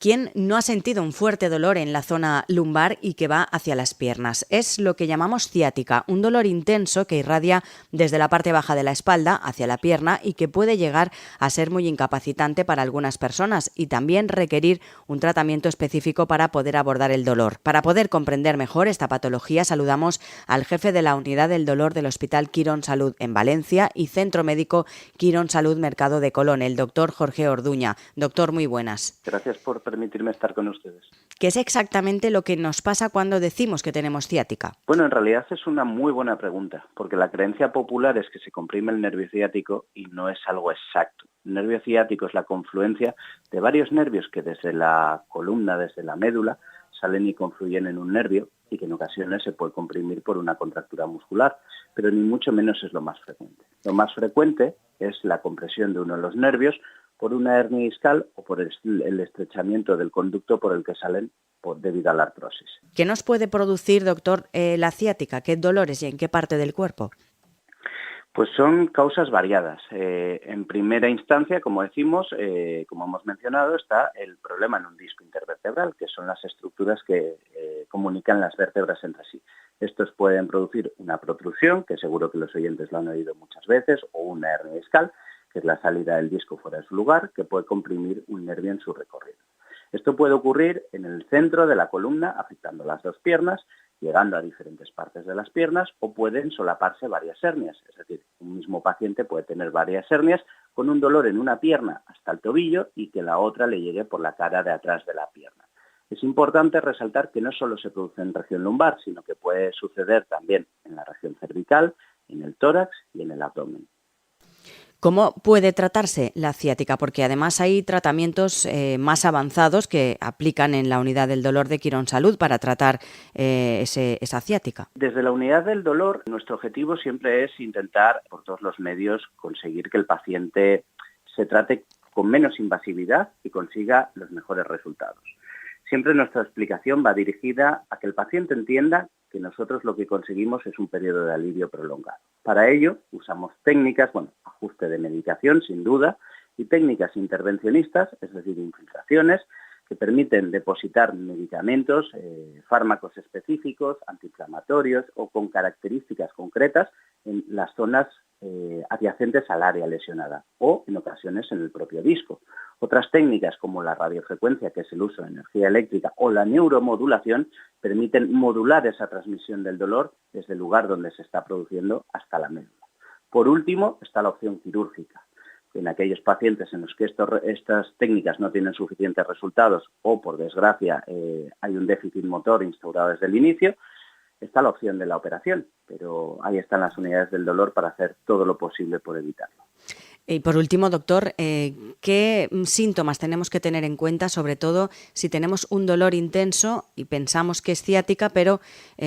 ¿Quién no ha sentido un fuerte dolor en la zona lumbar y que va hacia las piernas? Es lo que llamamos ciática, un dolor intenso que irradia desde la parte baja de la espalda hacia la pierna y que puede llegar a ser muy incapacitante para algunas personas y también requerir un tratamiento específico para poder abordar el dolor. Para poder comprender mejor esta patología, saludamos al jefe de la unidad del dolor del Hospital Quirón Salud en Valencia y Centro Médico Quirón Salud Mercado de Colón, el doctor Jorge Orduña. Doctor, muy buenas. Gracias por permitirme estar con ustedes. ¿Qué es exactamente lo que nos pasa cuando decimos que tenemos ciática? Bueno, en realidad es una muy buena pregunta, porque la creencia popular es que se comprime el nervio ciático y no es algo exacto. El nervio ciático es la confluencia de varios nervios que desde la columna, desde la médula, salen y confluyen en un nervio y que en ocasiones se puede comprimir por una contractura muscular, pero ni mucho menos es lo más frecuente. Lo más frecuente es la compresión de uno de los nervios por una hernia discal o por el estrechamiento del conducto por el que salen debido a la artrosis. ¿Qué nos puede producir, doctor, la ciática? ¿Qué dolores y en qué parte del cuerpo? Pues son causas variadas. En primera instancia, como decimos, como hemos mencionado, está el problema en un disco intervertebral, que son las estructuras que comunican las vértebras entre sí. Estos pueden producir una protrusión, que seguro que los oyentes lo han oído muchas veces, o una hernia discal, que es la salida del disco fuera de su lugar, que puede comprimir un nervio en su recorrido. Esto puede ocurrir en el centro de la columna, afectando las dos piernas, llegando a diferentes partes de las piernas, o pueden solaparse varias hernias. Es decir, un mismo paciente puede tener varias hernias con un dolor en una pierna hasta el tobillo y que la otra le llegue por la cara de atrás de la pierna. Es importante resaltar que no solo se produce en región lumbar, sino que puede suceder también en la región cervical, en el tórax y en el abdomen. ¿Cómo puede tratarse la ciática? Porque además hay tratamientos más avanzados que aplican en la unidad del dolor de Quirón Salud para tratar esa ciática. Desde la unidad del dolor, nuestro objetivo siempre es intentar, por todos los medios, conseguir que el paciente se trate con menos invasividad y consiga los mejores resultados. Siempre nuestra explicación va dirigida a que el paciente entienda que nosotros lo que conseguimos es un periodo de alivio prolongado. Para ello usamos técnicas, ajuste de medicación sin duda, y técnicas intervencionistas, es decir, infiltraciones, que permiten depositar medicamentos, fármacos específicos, antiinflamatorios o con características concretas en las zonas adyacentes al área lesionada o en ocasiones en el propio disco. Otras técnicas como la radiofrecuencia, que es el uso de energía eléctrica, o la neuromodulación permiten modular esa transmisión del dolor desde el lugar donde se está produciendo hasta la médula. Por último está la opción quirúrgica. En aquellos pacientes en los que estas técnicas no tienen suficientes resultados o, por desgracia, hay un déficit motor instaurado desde el inicio, está la opción de la operación, pero ahí están las unidades del dolor para hacer todo lo posible por evitarlo. Y por último, doctor, ¿qué síntomas tenemos que tener en cuenta, sobre todo si tenemos un dolor intenso y pensamos que es ciática, pero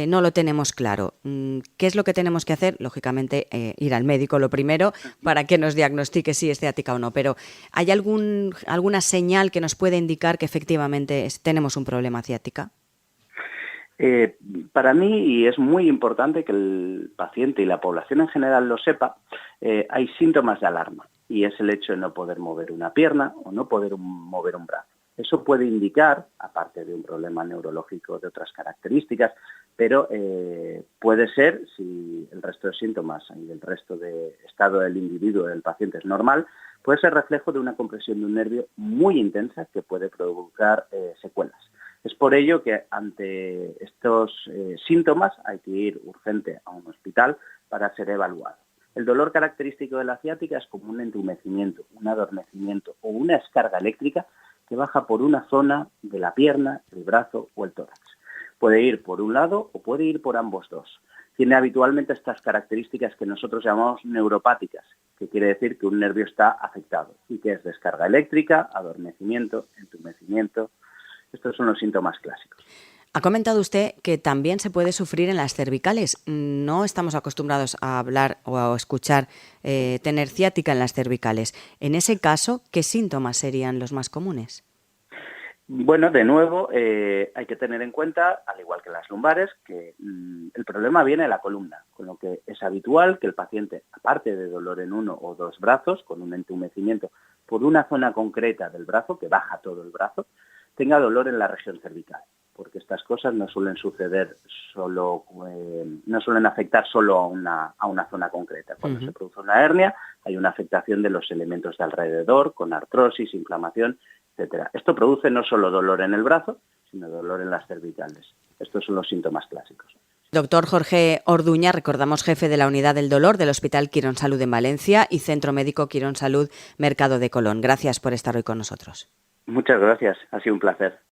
no lo tenemos claro? ¿Qué es lo que tenemos que hacer? Lógicamente, ir al médico lo primero para que nos diagnostique si es ciática o no, pero ¿hay alguna señal que nos puede indicar que efectivamente tenemos un problema ciática? Para mí, y es muy importante que el paciente y la población en general lo sepa, hay síntomas de alarma y es el hecho de no poder mover una pierna o no poder mover un brazo. Eso puede indicar, aparte de un problema neurológico de otras características, pero puede ser, si el resto de síntomas y el resto de estado del individuo, del paciente es normal, puede ser reflejo de una compresión de un nervio muy intensa que puede provocar secuelas. Es por ello que ante estos síntomas hay que ir urgente a un hospital para ser evaluado. El dolor característico de la ciática es como un entumecimiento, un adormecimiento o una descarga eléctrica que baja por una zona de la pierna, el brazo o el tórax. Puede ir por un lado o puede ir por ambos dos. Tiene habitualmente estas características que nosotros llamamos neuropáticas, que quiere decir que un nervio está afectado y que es descarga eléctrica, adormecimiento, entumecimiento. Estos son los síntomas clásicos. Ha comentado usted que también se puede sufrir en las cervicales. No estamos acostumbrados a hablar o a escuchar tener ciática en las cervicales. En ese caso, ¿qué síntomas serían los más comunes? Bueno, de nuevo, hay que tener en cuenta, al igual que las lumbares, que el problema viene de la columna, con lo que es habitual que el paciente, aparte de dolor en uno o dos brazos, con un entumecimiento por una zona concreta del brazo, que baja todo el brazo, tenga dolor en la región cervical, porque estas cosas no suelen suceder no suelen afectar solo a una zona concreta. Cuando se produce una hernia, hay una afectación de los elementos de alrededor, con artrosis, inflamación, etcétera. Esto produce no solo dolor en el brazo, sino dolor en las cervicales. Estos son los síntomas clásicos. Doctor Jorge Orduña, recordamos, jefe de la Unidad del Dolor del Hospital Quirón Salud en Valencia y Centro Médico Quirón Salud Mercado de Colón. Gracias por estar hoy con nosotros. Muchas gracias, ha sido un placer.